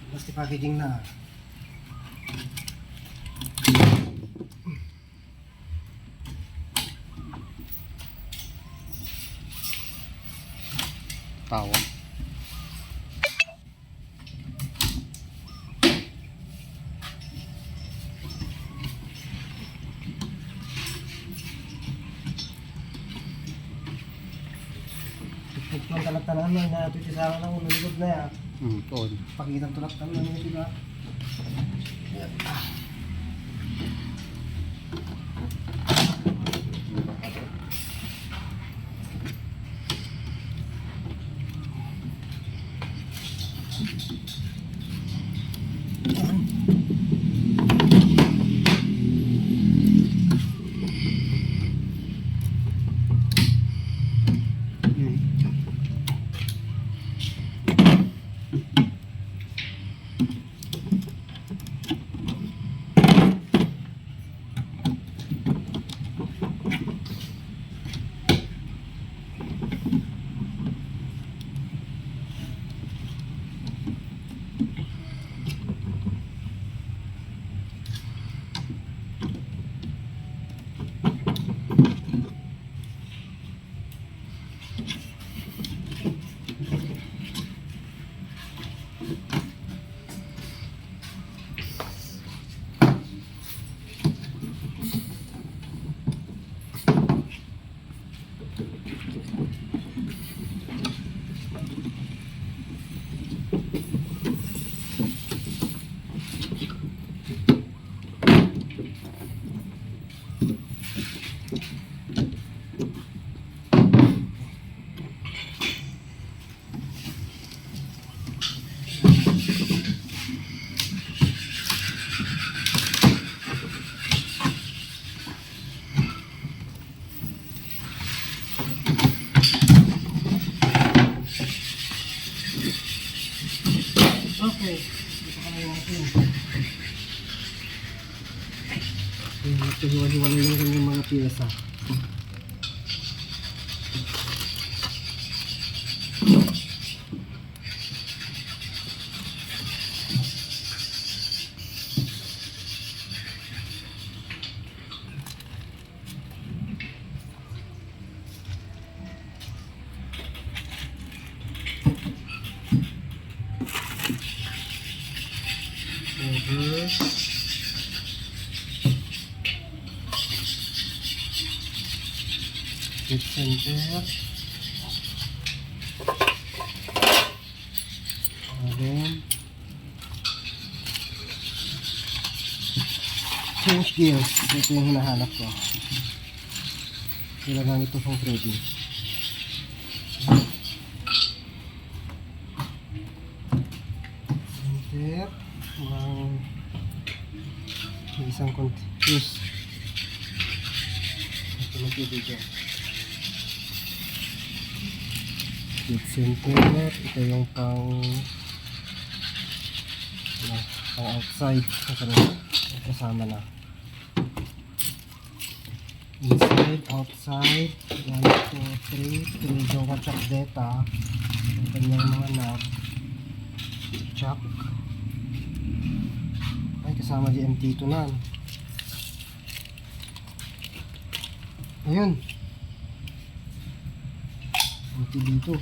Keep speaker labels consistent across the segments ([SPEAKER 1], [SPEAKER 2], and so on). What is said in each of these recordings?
[SPEAKER 1] Plastic packaging na.
[SPEAKER 2] Tawa.
[SPEAKER 1] Ang talag-talang na ito sa akin ng ululog na yan.
[SPEAKER 2] Toon.
[SPEAKER 1] Pakitang tulak-talang na diba? Yan. Okay, dito ka na yung atin. Hiwa-hiwalay lang kanyang mga piyesa. Dead center. Then change gears. Ito yung hinahanap ko. Kailangan ito pang threading. Center. May isang confuse. Ito na video. Dead center. Ito yung pang outside. Kasama na. Inside, outside. 1, 2, 3. Ito yung contact data. Yung kanyang mga knob. Chuck. Ay, kasama GMT2 na. Ayun. GMT dito.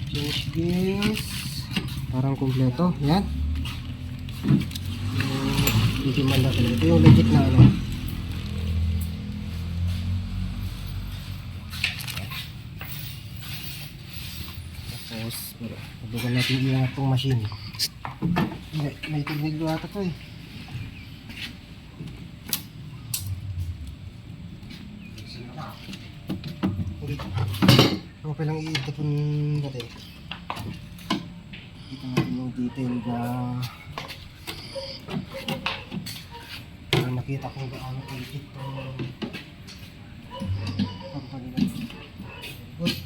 [SPEAKER 1] Change gears. Parang kompleto. Yan. Hindi man natin. Ito yung legit na ano. Tapos, padugan natin yung itong machine. May tignig doon ata ito eh. Okay lang i-itapon natin. Kita natin yung detail na nakita kung gaano kalikit yung company na ito. Good.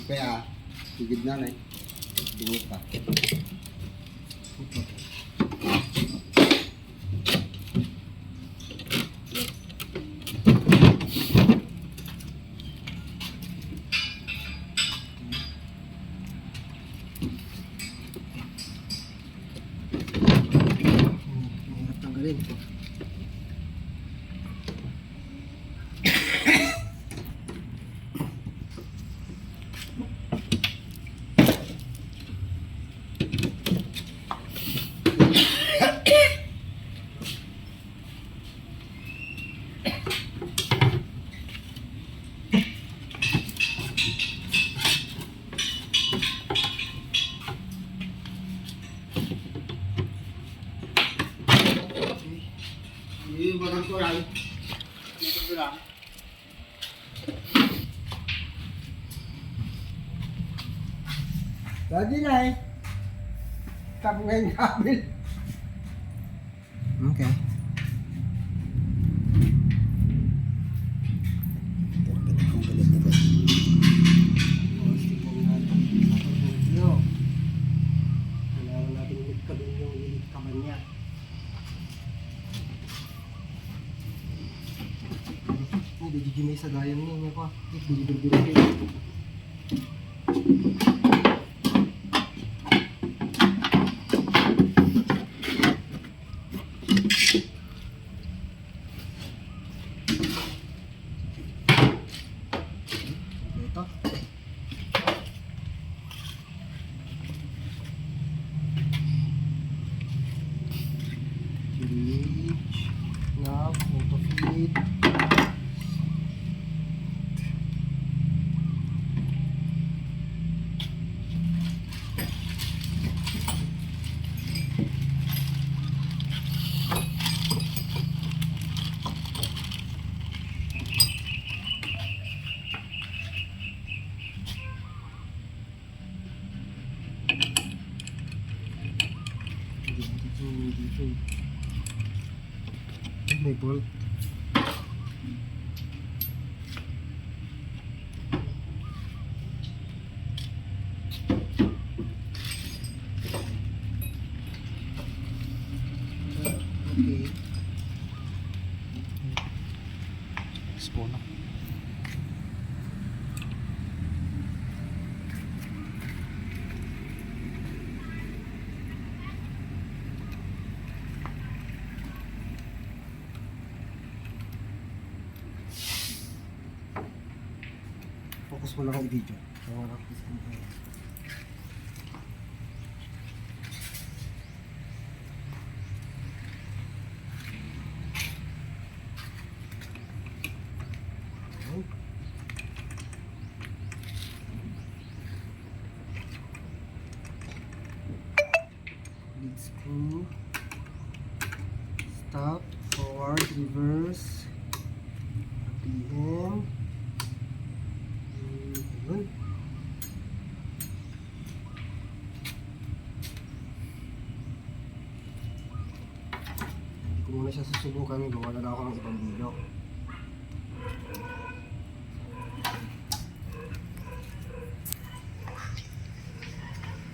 [SPEAKER 2] Kaya, higid na eh. Dungot pa.
[SPEAKER 1] Mahirap tanggalin.
[SPEAKER 2] Yung batang ko lang. Ito ko lang. Lagi na eh. Tapos ngayon kabel.
[SPEAKER 1] Okay. Kailangan natin ilikabin yung ilikabin niya. Hindi, di may sa dayan niya pa. Bili-bili-bili. Ito. Gauge, knob, auto feed. Dito. May bolt. Okay. Spoon. Focus mo lang ang video. Wala akong disconnect. Lead screw. Stop. Forward. Reverse. RPM. Ayun. Hindi ko muna siya susubukan. Gawa na lang ako ng ibang video.